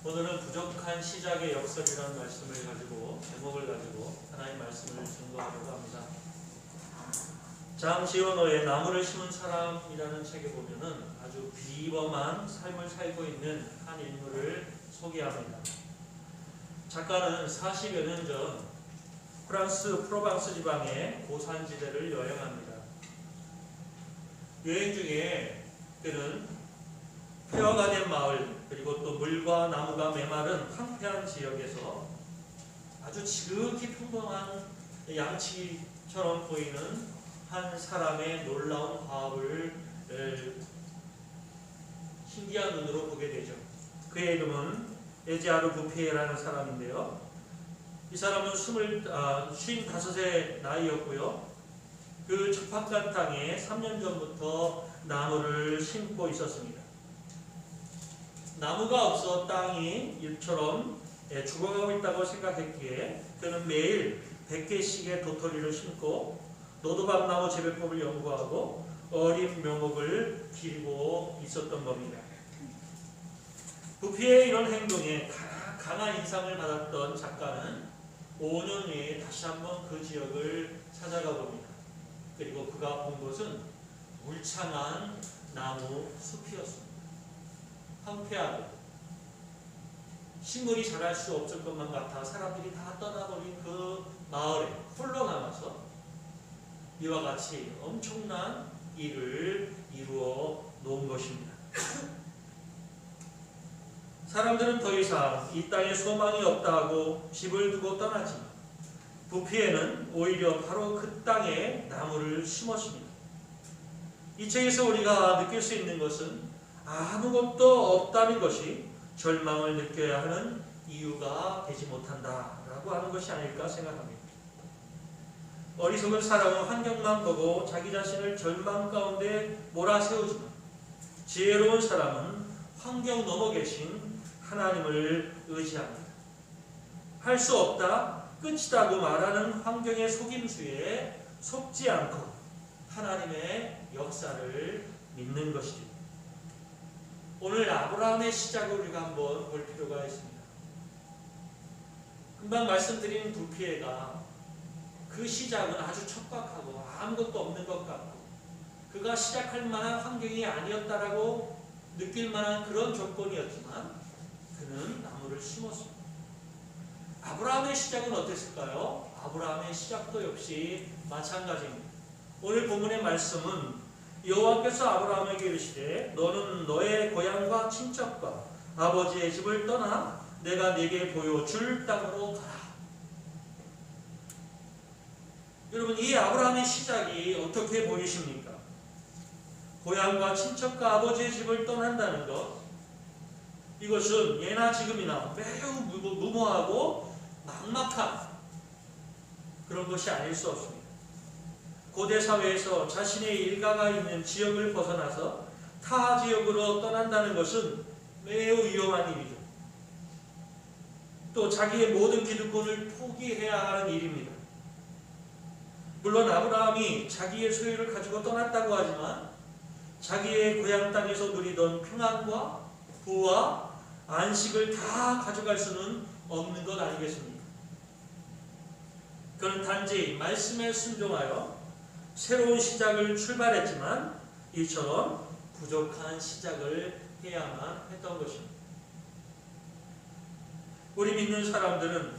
오늘은 부족한 시작의 역설이라는 말씀을 가지고 제목을 가지고 하나님 말씀을 증거하려고 합니다. 장지원호의 나무를 심은 사람이라는 책에 보면은 아주 비범한 삶을 살고 있는 한 인물을 소개합니다. 작가는 40여 년 전 프랑스 프로방스 지방의 고산지대를 여행합니다. 여행 중에 그는 폐허가 된 마을, 그리고 또 물과 나무가 메마른 황폐한 지역에서 아주 지극히 평범한 양치기처럼 보이는 한 사람의 놀라운 화합을 신기한 눈으로 보게 되죠. 그의 이름은 에지아르 부피에라는 사람인데요. 이 사람은 55의 나이였고요. 그 적박한 땅에 3년 전부터 나무를 심고 있었습니다. 나무가 없어 땅이 일처럼 죽어가고 있다고 생각했기에 그는 매일 100개씩의 도토리를 심고 노도박나무 재배법을 연구하고 어린 묘목을 기르고 있었던 겁니다. 부피의 이런 행동에 강한 인상을 받았던 작가는 5년 후에 다시 한번 그 지역을 찾아가 봅니다. 그리고 그가 본 것은 울창한 나무 숲이었습니다. 황폐하고 식물이 자랄 수 없을 것만 같아 사람들이 다 떠나버린 그 마을에 홀로 남아서 이와 같이 엄청난 일을 이루어 놓은 것입니다. 사람들은 더 이상 이 땅에 소망이 없다고 집을 두고 떠나지만 부피에는 오히려 바로 그 땅에 나무를 심었습니다. 이 책에서 우리가 느낄 수 있는 것은 아무것도 없다는 것이 절망을 느껴야 하는 이유가 되지 못한다라고 하는 것이 아닐까 생각합니다. 어리석은 사람은 환경만 보고 자기 자신을 절망 가운데 몰아세우지만 지혜로운 사람은 환경 넘어 계신 하나님을 의지합니다. 할 수 없다, 끝이다고 말하는 환경의 속임수에 속지 않고 하나님의 역사를 믿는 것이죠. 오늘 아브라함의 시작을 우리가 한번 볼 필요가 있습니다. 금방 말씀드린 부피에가 그 시작은 아주 척박하고 아무것도 없는 것 같고 그가 시작할 만한 환경이 아니었다라고 느낄 만한 그런 조건이었지만 그는 나무를 심었습니다. 아브라함의 시작은 어땠을까요? 아브라함의 시작도 역시 마찬가지입니다. 오늘 본문의 말씀은 여호와께서 아브라함에게 이르시되 너는 너의 고향과 친척과 아버지의 집을 떠나 내가 네게 보여줄 땅으로 가라. 여러분, 이 아브라함의 시작이 어떻게 보이십니까? 고향과 친척과 아버지의 집을 떠난다는 것, 이것은 예나 지금이나 매우 무모하고 막막한 그런 것이 아닐 수 없습니다. 고대 사회에서 자신의 일가가 있는 지역을 벗어나서 타 지역으로 떠난다는 것은 매우 위험한 일이죠. 또 자기의 모든 기득권을 포기해야 하는 일입니다. 물론 아브라함이 자기의 소유를 가지고 떠났다고 하지만 자기의 고향 땅에서 누리던 평안과 부와 안식을 다 가져갈 수는 없는 것 아니겠습니까? 그는 단지 말씀에 순종하여 새로운 시작을 출발했지만 이처럼 부족한 시작을 해야만 했던 것입니다. 우리 믿는 사람들은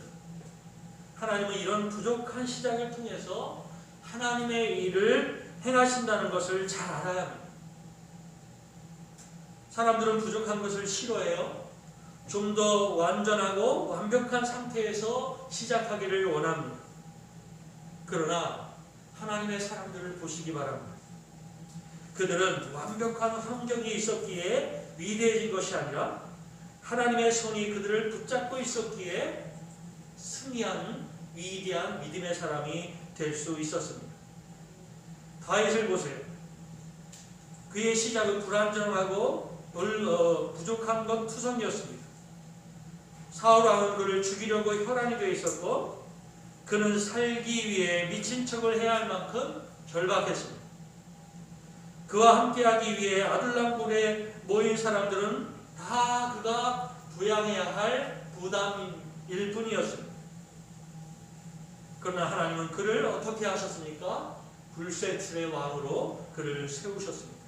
하나님은 이런 부족한 시작을 통해서 하나님의 일을 행하신다는 것을 잘 알아야 합니다. 사람들은 부족한 것을 싫어해요. 좀 더 완전하고 완벽한 상태에서 시작하기를 원합니다. 그러나 하나님의 사람들을 보시기 바랍니다. 그들은 완벽한 환경이 있었기에 위대해진 것이 아니라 하나님의 손이 그들을 붙잡고 있었기에 승리하는 위대한 믿음의 사람이 될 수 있었습니다. 다윗을 보세요. 그의 시작은 불안정하고 부족한 것 투성이었습니다. 사울 왕은 그를 죽이려고 혈안이 되어 있었고 그는 살기 위해 미친 척을 해야 할 만큼 절박했습니다. 그와 함께하기 위해 아둘람 굴에 모인 사람들은 다 그가 부양해야 할 부담일 뿐이었습니다. 그러나 하나님은 그를 어떻게 하셨습니까? 불세출의 왕으로 그를 세우셨습니다.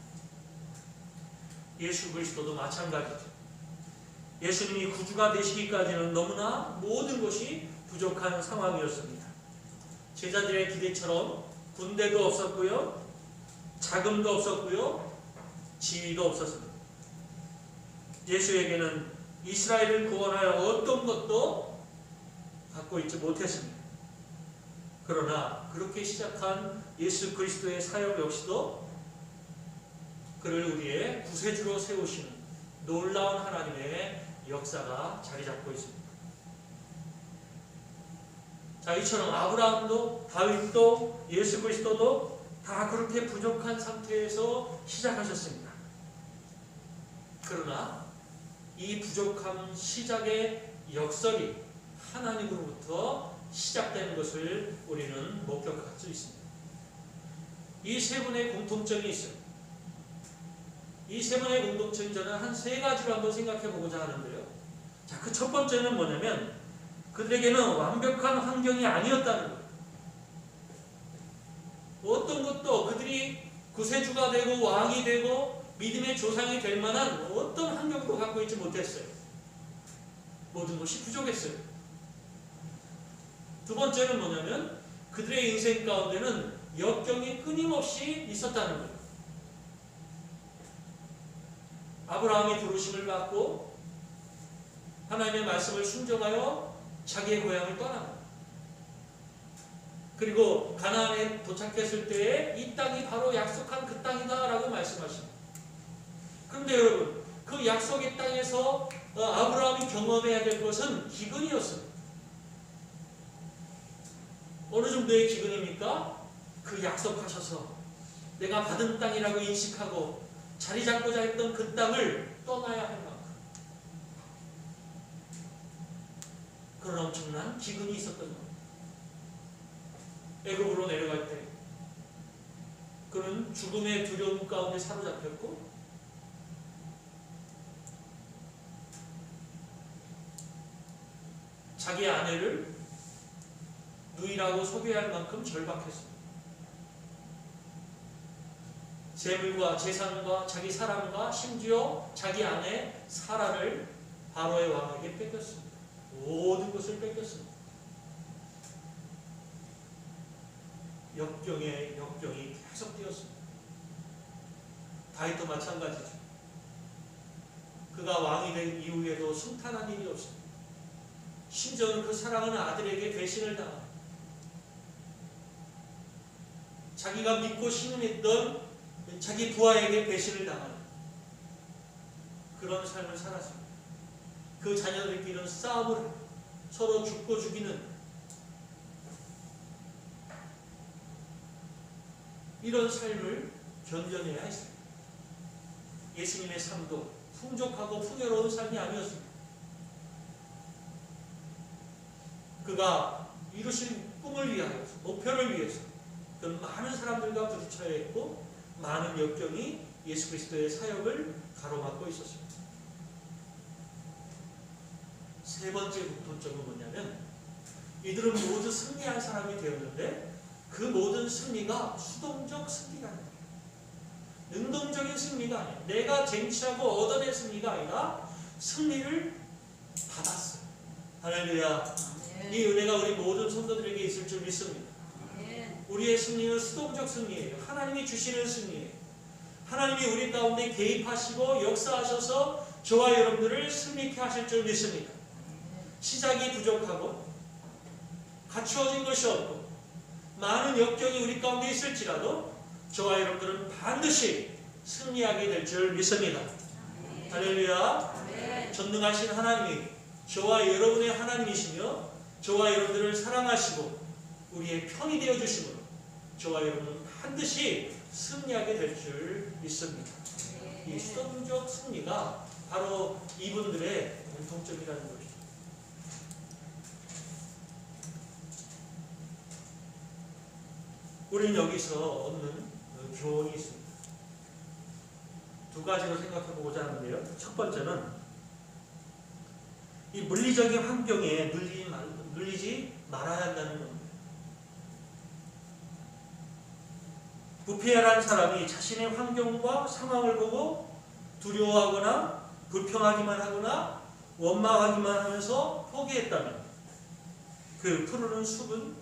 예수 그리스도도 마찬가지죠. 예수님이 구주가 되시기까지는 너무나 모든 것이 부족한 상황이었습니다. 제자들의 기대처럼 군대도 없었고요, 자금도 없었고요, 지위도 없었습니다. 예수에게는 이스라엘을 구원할 어떤 것도 갖고 있지 못했습니다. 그러나 그렇게 시작한 예수 그리스도의 사역 역시도 그를 우리의 구세주로 세우시는 놀라운 하나님의 역사가 자리 잡고 있습니다. 자, 이처럼 아브라함도 다윗도 예수 그리스도도 다 그렇게 부족한 상태에서 시작하셨습니다. 그러나 이 부족한 시작의 역설이 하나님으로부터 시작되는 것을 우리는 목격할 수 있습니다. 이 세 분의 공통점이 있어요. 이 세 분의 공통점이 저는 한 세 가지로 한번 생각해 보고자 하는데요. 자, 그 첫 번째는 뭐냐면 그들에게는 완벽한 환경이 아니었다는 거예요. 어떤 것도 그들이 구세주가 되고 왕이 되고 믿음의 조상이 될 만한 어떤 환경도 갖고 있지 못했어요. 모든 것이 부족했어요. 두 번째는 뭐냐면 그들의 인생 가운데는 역경이 끊임없이 있었다는 거예요. 아브라함이 부르심을 받고 하나님의 말씀을 순종하여 자기의 고향을 떠납니다. 그리고 가나안에 도착했을 때에 이 땅이 바로 약속한 그 땅이다 라고 말씀하십니다. 그런데 여러분, 그 약속의 땅에서 아브라함이 경험해야 될 것은 기근이었습니다. 어느 정도의 기근입니까? 그 약속하셔서 내가 받은 땅이라고 인식하고 자리 잡고자 했던 그 땅을 떠나야 할 만큼 그런 엄청난 기근이 있었던 겁니다. 애굽으로 내려갈 때 그는 죽음의 두려움 가운데 사로잡혔고 자기 아내를 누이라고 소개할 만큼 절박했습니다. 재물과 재산과 자기 사람과 심지어 자기 아내 사라를 바로의 왕에게 뺏겼습니다. 모든 것을 뺏겼습니다. 역경에 역경이 계속 뛰었습니다. 다윗도 마찬가지죠. 그가 왕이 된 이후에도 순탄한 일이 없습니다. 심지어는 그 사랑하는 아들에게 배신을 당합니다. 자기가 믿고 신음했던 자기 부하에게 배신을 당하는 그런 삶을 살았습니다. 그 자녀들끼리는 싸움을 서로 죽고 죽이는 이런 삶을 견뎌내야 했습니다. 예수님의 삶도 풍족하고 풍요로운 삶이 아니었습니다. 그가 이루신 꿈을 위하여 목표를 위해서 그런 많은 사람들과 부딪혀야 했고 많은 역경이 예수 그리스도의 사역을 가로막고 있었습니다. 세 번째 공통점은 뭐냐면 이들은 모두 승리한 사람이 되었는데 그 모든 승리가 수동적 승리가 아니에요. 능동적인 승리가 아니에요. 내가 쟁취하고 얻어낸 승리가 아니라 승리를 받았어요. 할렐루야. 이 은혜가 우리 모든 성도들에게 있을 줄 믿습니다. 우리의 승리는 수동적 승리예요. 하나님이 주시는 승리예요. 하나님이 우리 가운데 개입하시고 역사하셔서 저와 여러분들을 승리케 하실 줄 믿습니다. 시작이 부족하고 갖추어진 것이 없고 많은 역경이 우리 가운데 있을지라도 저와 여러분들은 반드시 승리하게 될 줄 믿습니다. 할렐루야. 전능하신 하나님이 저와 여러분의 하나님이시며 저와 여러분들을 사랑하시고 우리의 편이 되어 주심으로 저와 여러분은 반드시 승리하게 될 줄 믿습니다. 이 수동적 승리가 바로 이분들의 공통점이라는 것이죠. 우리는 여기서 얻는 교훈이 있습니다. 두 가지로 생각해 보고자 하는데요. 첫 번째는 이 물리적인 환경에 눌리지 말아야 한다는 겁니다. 부패하는 사람이 자신의 환경과 상황을 보고 두려워하거나 불평하기만 하거나 원망하기만 하면서 포기했다면 그 푸르른 숲은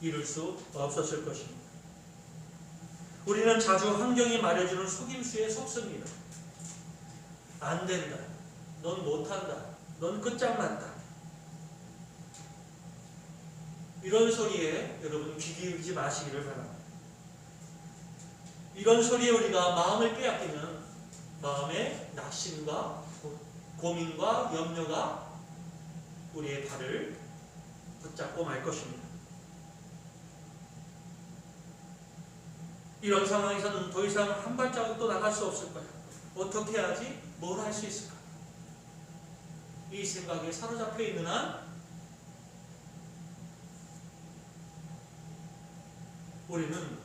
이룰 수 없었을 것입니다. 우리는 자주 환경이 말해주는 속임수에 속습니다. 안 된다. 넌 못한다. 넌 끝장났다. 이런 소리에 여러분 귀 기울이지 마시기를 바랍니다. 이런 소리에 우리가 마음을 빼앗기면 마음의 낙심과 고민과 염려가 우리의 발을 붙잡고 말 것입니다. 이런 상황에서는 더 이상 한 발자국도 나갈 수 없을 거야. 어떻게 해야지? 뭘 할 수 있을까? 이 생각에 사로잡혀 있는 한 우리는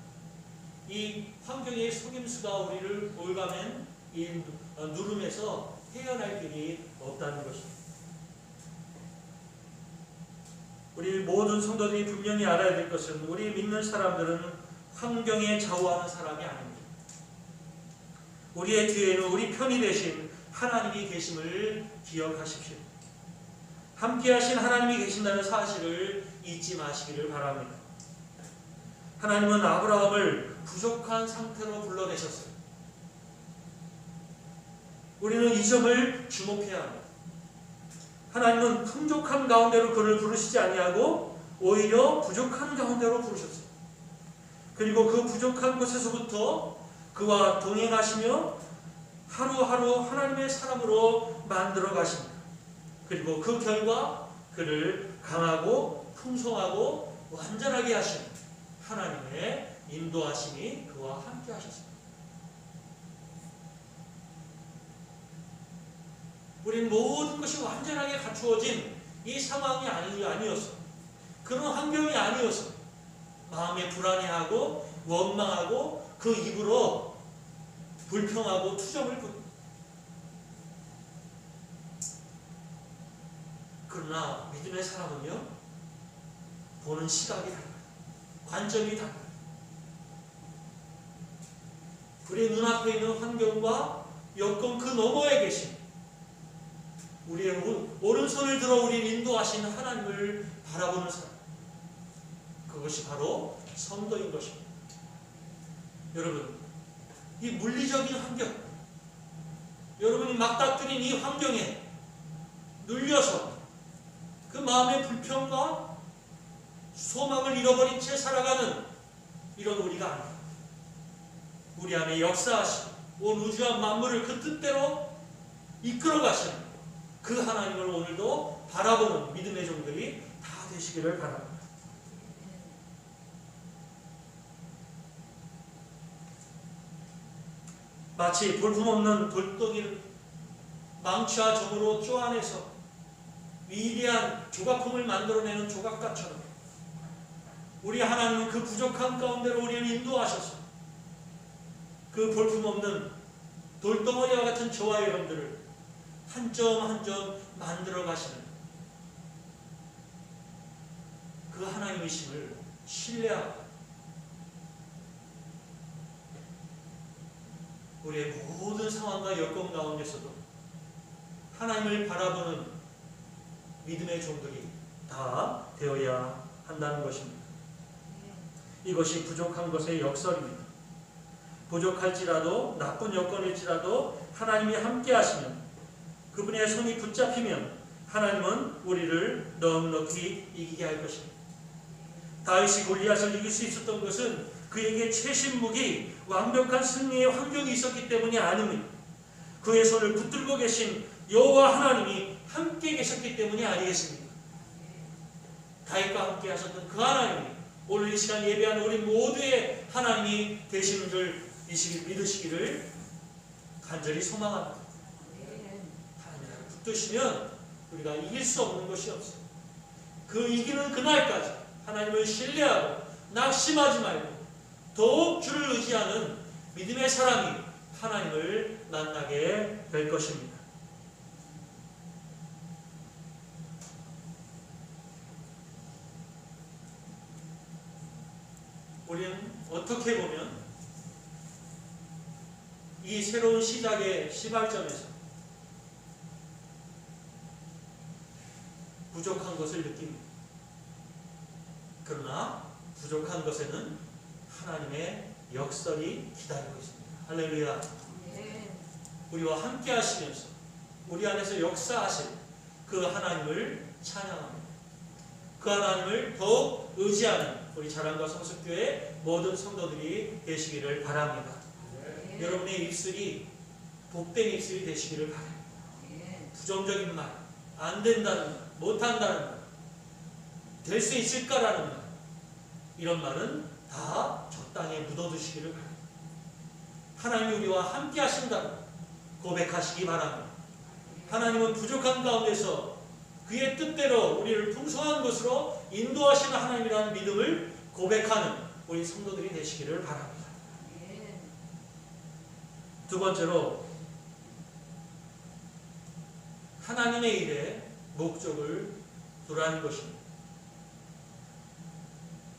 이 환경의 속임수가 우리를 올가맨 이 누름에서 헤어날 길이 없다는 것입니다. 우리 모든 성도들이 분명히 알아야 될 것은 우리 믿는 사람들은 환경에 좌우하는 사람이 아닙니다. 우리의 뒤에는 우리 편이 되신 하나님이 계심을 기억하십시오. 함께 하신 하나님이 계신다는 사실을 잊지 마시기를 바랍니다. 하나님은 아브라함을 부족한 상태로 불러내셨어요. 우리는 이 점을 주목해야 합니다. 하나님은 풍족한 가운데로 그를 부르시지 아니하고 오히려 부족한 가운데로 부르셨어요. 그리고 그 부족한 곳에서부터 그와 동행하시며 하루하루 하나님의 사람으로 만들어 가십니다. 그리고 그 결과 그를 강하고 풍성하고 완전하게 하신 하나님의 인도하심이 그와 함께 하셨습니다. 우리는 모든 것이 완전하게 갖추어진 이 상황이 아니었어. 그런 환경이 아니었어. 마음에 불안해하고 원망하고 그 입으로 불평하고 투정을 부릅니다. 그러나 믿음의 사람은요, 보는 시각이 달라요. 관점이 달라요. 우리 눈앞에 있는 환경과 여건 그 너머에 계신 우리의 오른손을 들어 우리를 인도하시는 하나님을 바라보는 사람, 그것이 바로 성도인 것입니다. 여러분, 이 물리적인 환경, 여러분이 맞닥뜨린 이 환경에 눌려서 그 마음의 불평과 소망을 잃어버린 채 살아가는 이런 우리가 아닙니다. 우리 안에 역사하신 온 우주와 만물을 그 뜻대로 이끌어 가시는 그 하나님을 오늘도 바라보는 믿음의 종들이 다 되시기를 바랍니다. 마치 볼품없는 돌덩이를 망치와 점으로 쪼아내서 위대한 조각품을 만들어내는 조각가처럼 우리 하나님은 그 부족한 가운데로 우리를 인도하셔서 그 볼품없는 돌덩어리와 같은 저와 여러분들을 한 점 한 점 만들어 가시는 그 하나님이심을 신뢰하고 우리의 모든 상황과 여건 가운데서도 하나님을 바라보는 믿음의 종들이 다 되어야 한다는 것입니다. 이것이 부족한 것의 역설입니다. 부족할지라도 나쁜 여건일지라도 하나님이 함께 하시면 그분의 손이 붙잡히면 하나님은 우리를 넉넉히 이기게 할 것입니다. 다윗이 골리앗을 이길 수 있었던 것은 그에게 최신 무기, 완벽한 승리의 환경이 있었기 때문이 아닙니다. 그의 손을 붙들고 계신 여호와 하나님이 함께 계셨기 때문이 아니겠습니까? 다윗과 함께 하셨던 그 하나님이 오늘 이 시간 예배하는 우리 모두의 하나님이 되시는 줄 믿으시기를 간절히 소망합니다. 하나님을 붙드시면 우리가 이길 수 없는 것이 없어요. 그 이기는 그날까지 하나님을 신뢰하고 낙심하지 말고 더욱 주를 의지하는 믿음의 사람이 하나님을 만나게 될 것입니다. 하나님은 어떻게 보면 이 새로운 시작의 시발점에서 부족한 것을 느낍니다. 그러나 부족한 것에는 하나님의 역설이 기다리고 있습니다. 할렐루야. 우리와 함께 하시면서 우리 안에서 역사하실 그 하나님을 찬양합니다. 그 하나님을 더욱 의지하는 우리 자랑과 성숙교회 모든 성도들이 되시기를 바랍니다. 여러분의 입술이 복된 입술이 되시기를 바랍니다. 부정적인 말, 안 된다는 말, 못한다는 말, 될 수 있을까라는 말, 이런 말은 다 저 땅에 묻어두시기를 바랍니다. 하나님이 우리와 함께 하신다는 고백하시기 바랍니다. 하나님은 부족한 가운데서 그의 뜻대로 우리를 풍성한 것으로 인도하시는 하나님이라는 믿음을 고백하는 우리 성도들이 되시기를 바랍니다. 두 번째로 하나님의 일에 목적을 두라는 것입니다.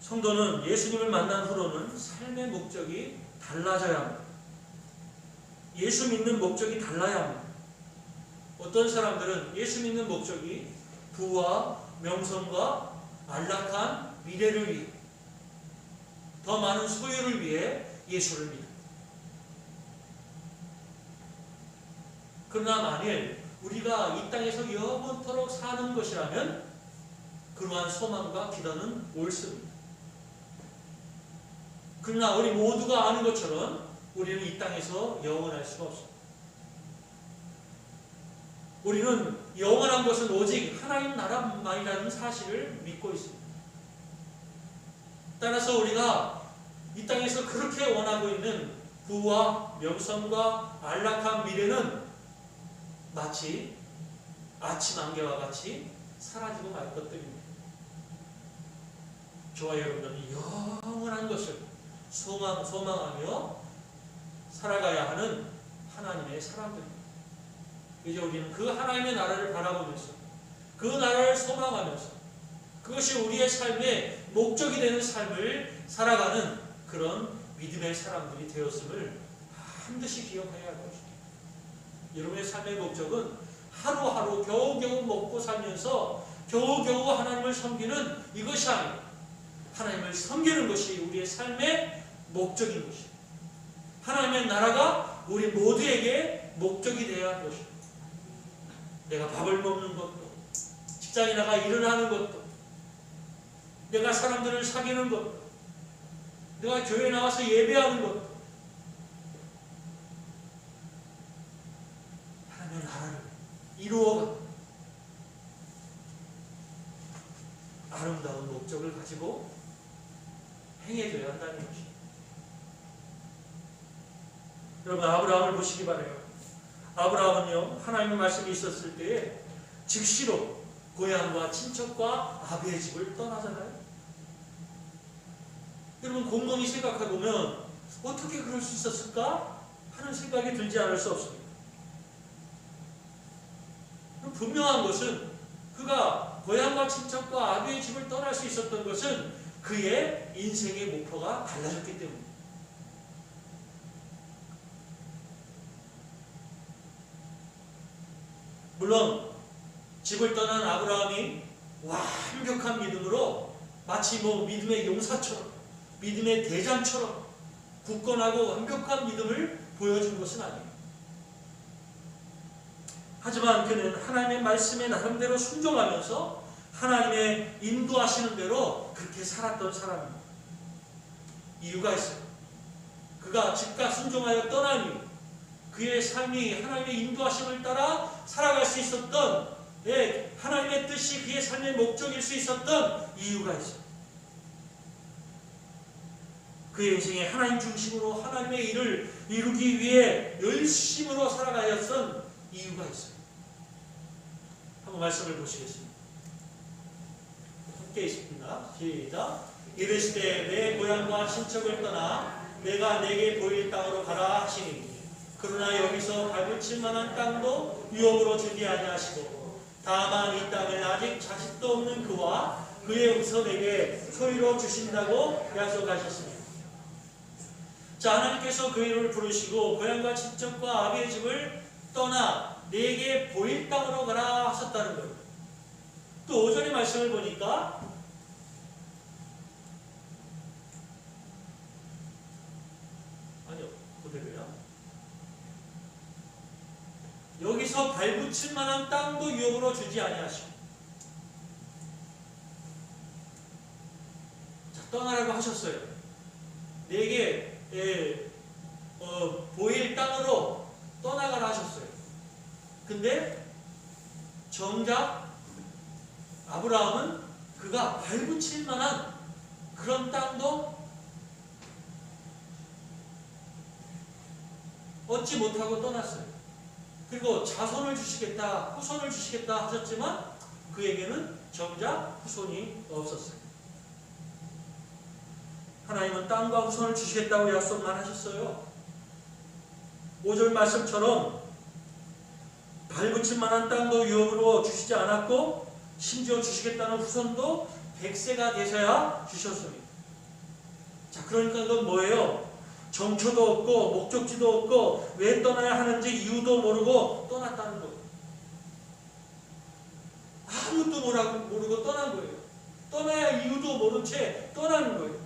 성도는 예수님을 만난 후로는 삶의 목적이 달라져야 합니다. 예수 믿는 목적이 달라야 합니다. 어떤 사람들은 예수 믿는 목적이 부와 명성과 안락한 미래를 위해, 더 많은 소유를 위해 예수를 믿습니다. 그러나 만일 우리가 이 땅에서 영원토록 사는 것이라면 그러한 소망과 기도는 옳습니다. 그러나 우리 모두가 아는 것처럼 우리는 이 땅에서 영원할 수가 없습니다. 우리는 영원한 것은 오직 하나님 나라만이라는 사실을 믿고 있습니다. 따라서 우리가 이 땅에서 그렇게 원하고 있는 부와 명성과 안락한 미래는 마치 아침 안개와 같이 사라지고 말 것들입니다. 저와 여러분들은 영원한 것을 소망하며 살아가야 하는 하나님의 사람들입니다. 이제 우리는 그 하나님의 나라를 바라보면서 그 나라를 소망하면서 그것이 우리의 삶의 목적이 되는 삶을 살아가는 그런 믿음의 사람들이 되었음을 반드시 기억해야 할 것입니다. 여러분의 삶의 목적은 하루하루 겨우겨우 먹고 살면서 겨우겨우 하나님을 섬기는 이것이 아니라 하나님을 섬기는 것이 우리의 삶의 목적인 것입니다. 하나님의 나라가 우리 모두에게 목적이 되어야 할 것입니다. 내가 밥을 먹는 것도, 직장에 나가 일을 하는 것도, 내가 사람들을 사귀는 것도, 내가 교회에 나와서 예배하는 것도 하나님의 나라를 이루어가 아름다운 목적을 가지고 행해줘야 한다는 것입니다. 여러분, 아브라함을 보시기 바라요. 아브라함은요, 하나님의 말씀이 있었을 때에 즉시로 고향과 친척과 아비의 집을 떠나잖아요. 여러분, 곰곰이 생각해보면 어떻게 그럴 수 있었을까 하는 생각이 들지 않을 수 없습니다. 분명한 것은 그가 고향과 친척과 아비의 집을 떠날 수 있었던 것은 그의 인생의 목표가 달라졌기 때문입니다. 물론 집을 떠난 아브라함이 완벽한 믿음으로 마치 믿음의 용사처럼, 믿음의 대장처럼 굳건하고 완벽한 믿음을 보여준 것은 아니에요. 하지만 그는 하나님의 말씀에 나름대로 순종하면서 하나님의 인도하시는 대로 그렇게 살았던 사람입니다. 이유가 있어요. 그가 즉각 순종하여 떠나니 그의 삶이 하나님의 인도하심을 따라 살아갈 수 있었던, 하나님의 뜻이 그의 삶의 목적일 수 있었던 이유가 있어요. 그의 인생에 하나님 중심으로 하나님의 일을 이루기 위해 열심으로 살아가였던 이유가 있어요. 한번 말씀을 보시겠습니다. 함께 있습니다. 시작. 이르시되 내 고향과 친척을 떠나 내가 내게 보일 땅으로 가라 하시니 그러나 여기서 밟을 만한 땅도 유업으로 주지 아니하시고 다만 이 땅을 아직 자식도 없는 그와 그의 후손에게 소유로 주신다고 약속하셨습니다. 자, 하나님께서 그 이름을 부르시고 고향과 친척과 아비의 집을 떠나 내게 보일 땅으로 가라 하셨다는 거예요. 또 5절의 말씀을 보니까 아니요, 그대로야. 여기서 발붙일 만한 땅도 유업으로 주지 아니하시고, 자, 떠나라고 하셨어요. 내게 보일 땅으로 떠나가라 하셨어요. 근데 정작 아브라함은 그가 발붙일 만한 그런 땅도 얻지 못하고 떠났어요. 그리고 자손을 주시겠다, 후손을 주시겠다 하셨지만 그에게는 정작 후손이 없었어요. 하나님은 땅과 후손을 주시겠다고 약속만 하셨어요. 5절 말씀처럼 발붙일 만한 땅도 유업으로 주시지 않았고 심지어 주시겠다는 후손도 100세가 되셔야 주셨습니다. 자, 그러니까 이건 뭐예요? 정처도 없고 목적지도 없고 왜 떠나야 하는지 이유도 모르고 떠났다는 거예요. 아무것도 모르고 떠난 거예요. 떠나야 이유도 모른 채 떠나는 거예요.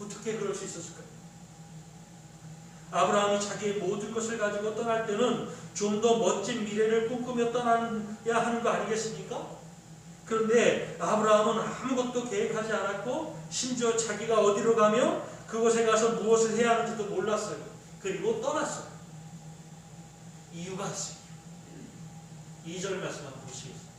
어떻게 그럴 수 있었을까요? 아브라함이 자기의 모든 것을 가지고 떠날 때는 좀 더 멋진 미래를 꿈꾸며 떠나야 하는 거 아니겠습니까? 그런데 아브라함은 아무것도 계획하지 않았고 심지어 자기가 어디로 가며 그곳에 가서 무엇을 해야 하는지도 몰랐어요. 그리고 떠났어요. 이유가 있습니다. 2절 말씀 한번 보시겠습니다.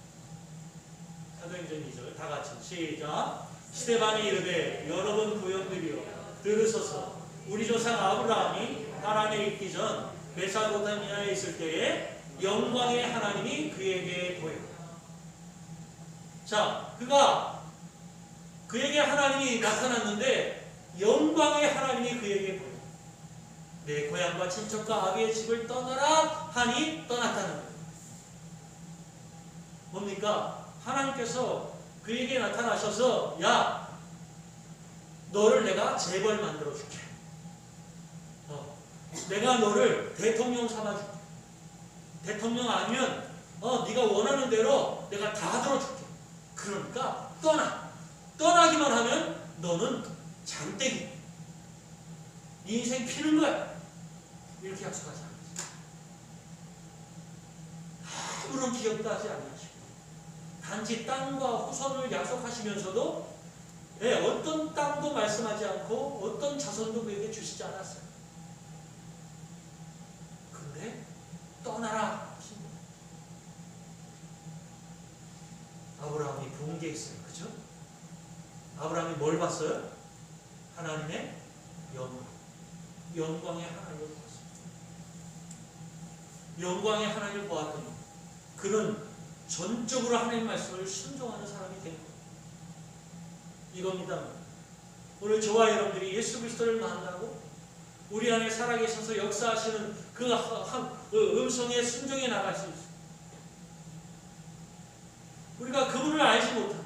사도행전 2절 다 같이 시작. 스데반이 이르되 여러분 부형들이여 들으소서. 우리 조상 아브라함이 하란에 있기 전 메소포타미아에 있을 때에 영광의 하나님이 그에게 보여. 자, 그에게 하나님이 나타났는데 영광의 하나님이 그에게 보여. 내 고향과 친척과 아비의 집을 떠나라 하니 떠났다는 거예요. 뭡니까? 하나님께서 그에게 나타나셔서 야, 너를 내가 재벌 만들어줄게. 내가 너를 대통령 삼아줄게. 대통령 아니면 네가 원하는 대로 내가 다 들어줄게. 그러니까 떠나기만 하면 너는 장땡이. 네 인생 피는 거야. 이렇게 약속하지 않았어요. 아무런 기억도 하지 않으시고 단지 땅과 후손을 약속하시면서도 어떤 땅도 말씀하지 않고 어떤 자손도 그에게 주시지 않았어요. 근데 떠나라 하신 거예요. 아브라함이 본 게 있어요. 그죠? 아브라함이 뭘 봤어요? 하나님의 영광의 하나님을 보았어요. 영광의 하나님을 보았더니 그는 전적으로 하나님의 말씀을 순종하는 사람이 된 거예요. 이겁니다. 오늘 저와 여러분들이 예수 그리스도를 만나고 우리 안에 살아계셔서 역사하시는 그 음성에 순종해 나갈 수 있어요. 우리가 그분을 알지 못하면,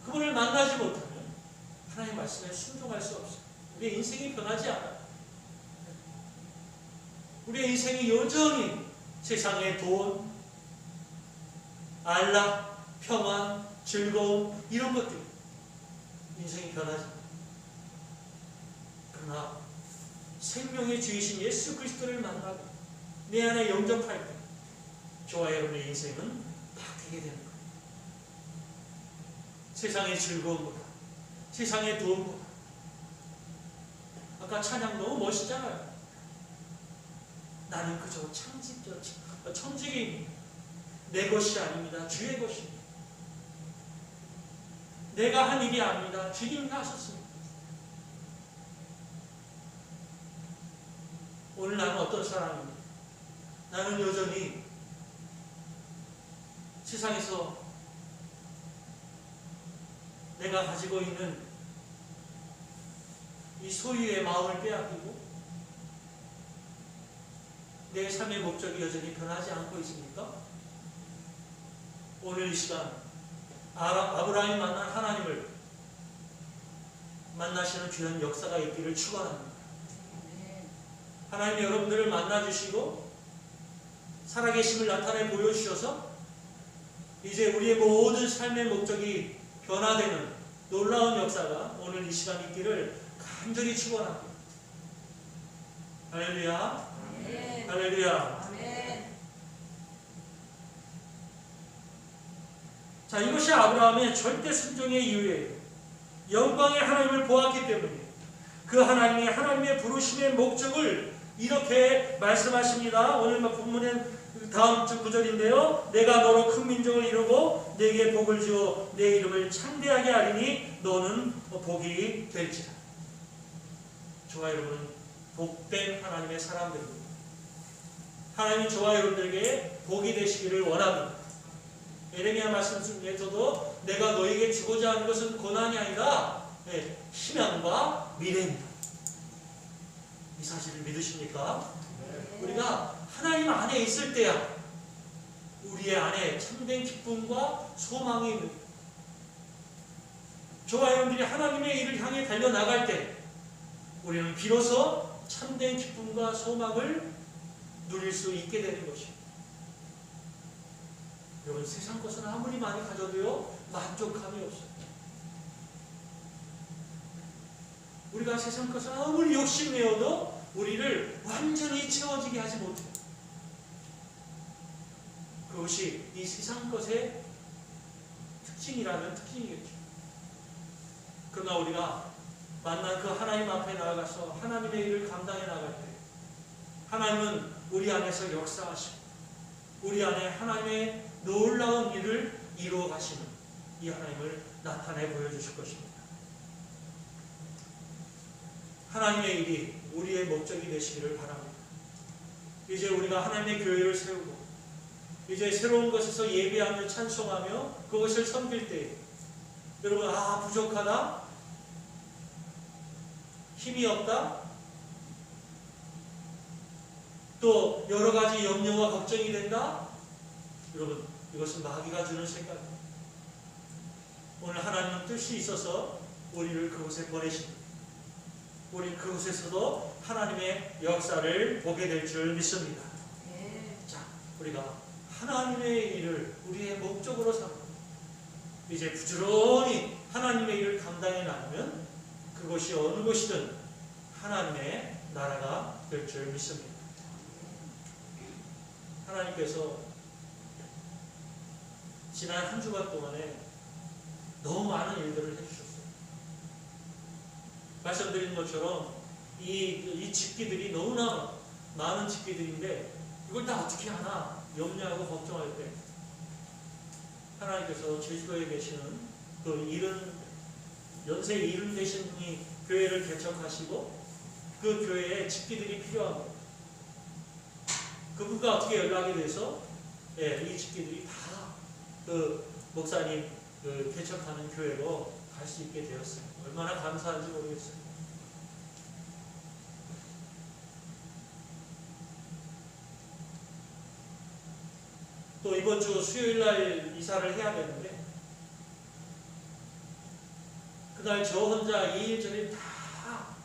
그분을 만나지 못하면 하나님의 말씀에 순종할 수 없어요. 우리의 인생이 변하지 않아요. 우리의 인생이 여전히 세상의 돈, 안락, 평안, 즐거움 이런 것들 인생이 변하지 않아요. 그러나 생명의 주이신 예수 그리스도를 만나고 내 안에 영접할 때 저와 여러분의 인생은 바뀌게 되는 거예요. 세상의 즐거움보다, 세상의 돈보다. 아까 찬양 너무 멋있잖아요. 나는 그저 청지기입니다. 내 것이 아닙니다. 주의 것입니다. 내가 한 일이 아닙니다. 주님이 하셨습니다. 오늘 나는 어떤 사람입니까? 나는 여전히 세상에서 내가 가지고 있는 이 소유의 마음을 빼앗기고 내 삶의 목적이 여전히 변하지 않고 있습니까? 오늘 이 시간 아브라함이 만난 하나님을 만나시는 귀한 역사가 있기를 축원합니다. 하나님 여러분들을 만나주시고 살아계심을 나타내 보여주셔서 이제 우리의 모든 삶의 목적이 변화되는 놀라운 역사가 오늘 이 시간 있기를 간절히 축원합니다. 할렐루야. 아멘. 할렐루야. 아멘. 자, 이것이 아브라함의 절대 순종의 이유예요. 영광의 하나님을 보았기 때문에 그 하나님의 부르심의 목적을 이렇게 말씀하십니다. 오늘 본문의 다음 주 9절인데요. 내가 너로 큰 민족을 이루고 내게 복을 주어 내 이름을 창대하게 하리니 너는 복이 될지라. 저와 여러분은 복된 하나님의 사람들입니다. 하나님은 저와 여러분들에게 복이 되시기를 원합니다. 예레미야 말씀 중에서도 내가 너에게 주고자 하는 것은 고난이 아니라 희망과 미래입니다. 이 사실을 믿으십니까? 우리가 하나님 안에 있을 때야 우리의 안에 참된 기쁨과 소망이 있는, 저와 여러분들이 하나님의 일을 향해 달려나갈 때 우리는 비로소 참된 기쁨과 소망을 누릴 수 있게 되는 것입니다. 여러분, 세상 것은 아무리 많이 가져도요 만족함이 없어요. 우리가 세상 것을 아무리 욕심내어도 우리를 완전히 채워지게 하지 못해요. 그것이 이 세상 것의 특징이라면 특징이겠죠. 그러나 우리가 만난 그 하나님 앞에 나아가서 하나님의 일을 감당해 나갈 때 하나님은 우리 안에서 역사하시고 우리 안에 하나님의 놀라운 일을 이루어 가시는 이 하나님을 나타내 보여주실 것입니다. 하나님의 일이 우리의 목적이 되시기를 바랍니다. 이제 우리가 하나님의 교회를 세우고 이제 새로운 것에서 예배하며 찬송하며 그것을 섬길 때 여러분, 부족하다, 힘이 없다, 또 여러 가지 염려와 걱정이 된다. 여러분, 이것은 마귀가 주는 생각입니다. 오늘 하나님은 뜻이 있어서 우리를 그곳에 보내십니다. 우리 그곳에서도 하나님의 역사를 보게 될 줄 믿습니다. 자, 우리가 하나님의 일을 우리의 목적으로 삼고 이제 부지런히 하나님의 일을 감당해 나가면 그것이 어느 곳이든 하나님의 나라가 될 줄 믿습니다. 하나님께서 지난 한 주간 동안에 너무 많은 일들을 해주셨어요. 말씀드린 것처럼 이 집기들이 너무나 많은 집기들인데 이걸 다 어떻게 하나 염려하고 걱정할 때 하나님께서 제주도에 계시는 그 연세 70 되신 분이 교회를 개척하시고 그 교회에 집기들이 필요합니다. 그분과 어떻게 연락이 돼서 이 집기들이 다 그 목사님 개척하는 교회로 갈 수 있게 되었어요. 얼마나 감사한지 모르겠어요. 또 이번 주 수요일 날 이사를 해야 되는데 그날 저 혼자 2일 전에 다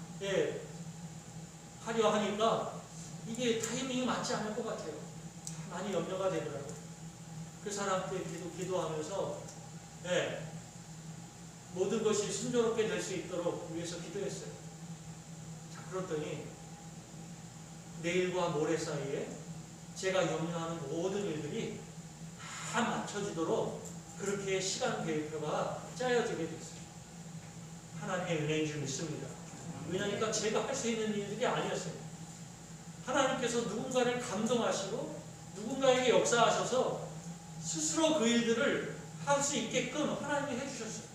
하려 하니까 이게 타이밍이 맞지 않을 것 같아요. 많이 염려가 되더라고요. 그 사람한테 기도하면서 모든 것이 순조롭게 될 수 있도록 위해서 기도했어요. 자, 그랬더니 내일과 모레 사이에 제가 염려하는 모든 일들이 다 맞춰지도록 그렇게 시간 계획표가 짜여지게 됐어요. 하나님의 은혜인 줄 믿습니다. 왜냐하니까 제가 할 수 있는 일들이 아니었어요. 하나님께서 누군가를 감동하시고 누군가에게 역사하셔서 스스로 그 일들을 할 수 있게끔 하나님이 해주셨어요.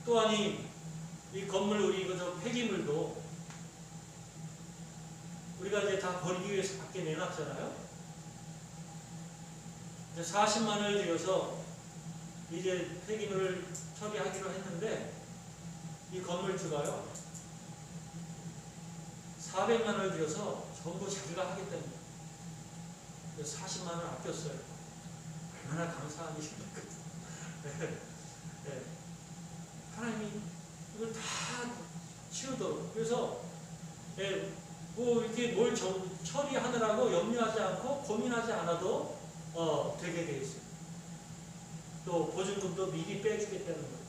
또한 이 건물 우리 그저 폐기물도 우리가 이제 다 버리기 위해서 밖에 내놨잖아요. 이제 40만 원을 들여서 이제 폐기물을 처리하기로 했는데 이 건물주가요 400만 원을 들여서 전부 자기가 하겠답니다. 40만 원 아꼈어요. 얼마나 감사한 일입니까? 네. 하나님이 이걸 다 치우도록. 그래서 뭐 이렇게 뭘 처리하느라고 염려하지 않고 고민하지 않아도 되게 되어 있어요. 또 보증금도 미리 빼주겠다는 거예요.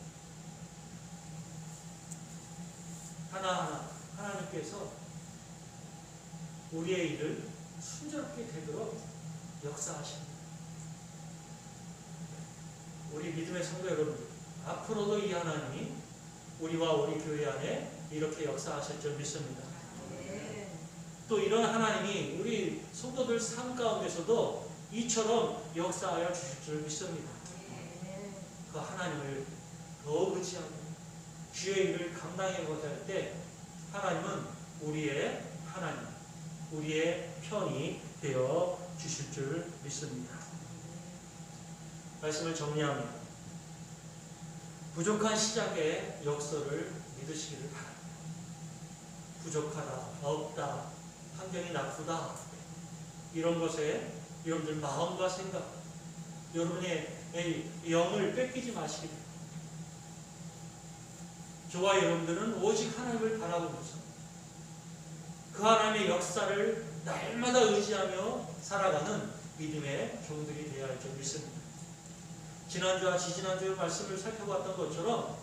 하나하나 하나님께서 우리의 일을 순조롭게 되도록 역사하십니다. 우리 믿음의 성도 여러분들, 앞으로도 이 하나님이 우리와 우리 교회 안에 이렇게 역사하실 줄 믿습니다. 또 이런 하나님이 우리 성도들 삶 가운데서도 이처럼 역사하여 주실 줄 믿습니다. 그 하나님을 더 의지하고 주의 일을 감당해 보자 할 때 하나님은 우리의 하나님, 우리의 편이 되어 주실 줄 믿습니다. 말씀을 정리합니다. 부족한 시작의 역사를 믿으시기를 바랍니다. 부족하다, 없다, 환경이 나쁘다, 이런 것에 여러분들 마음과 생각, 여러분의 영을 뺏기지 마시기 바랍니다. 저와 여러분들은 오직 하나님을 바라보면서 그 하나님의 역사를 날마다 의지하며 살아가는 믿음의 종들이 되어야 할 줄 믿습니다. 지난주와 지지난주 말씀을 살펴봤던 것처럼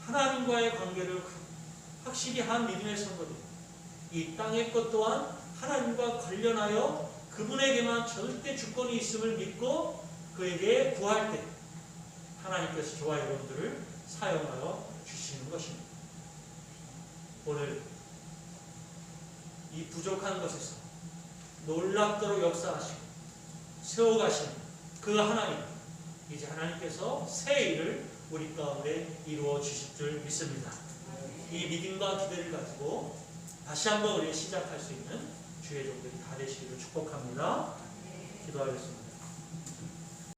하나님과의 관계를 확실히 한 믿음의 성도들, 이 땅의 것 또한 하나님과 관련하여 그분에게만 절대 주권이 있음을 믿고 그에게 구할 때 하나님께서 저와 여러분들을 사용하여 주시는 것입니다. 오늘 이 부족한 것에서 놀랍도록 역사하시고 세워가시는 그 하나님, 이제 하나님께서 새 일을 우리 가운데 이루어 주실 줄 믿습니다. 이 믿음과 기대를 가지고 다시 한번 우리 시작할 수 있는 주의 종들이 다 되시기를 축복합니다. 기도하겠습니다.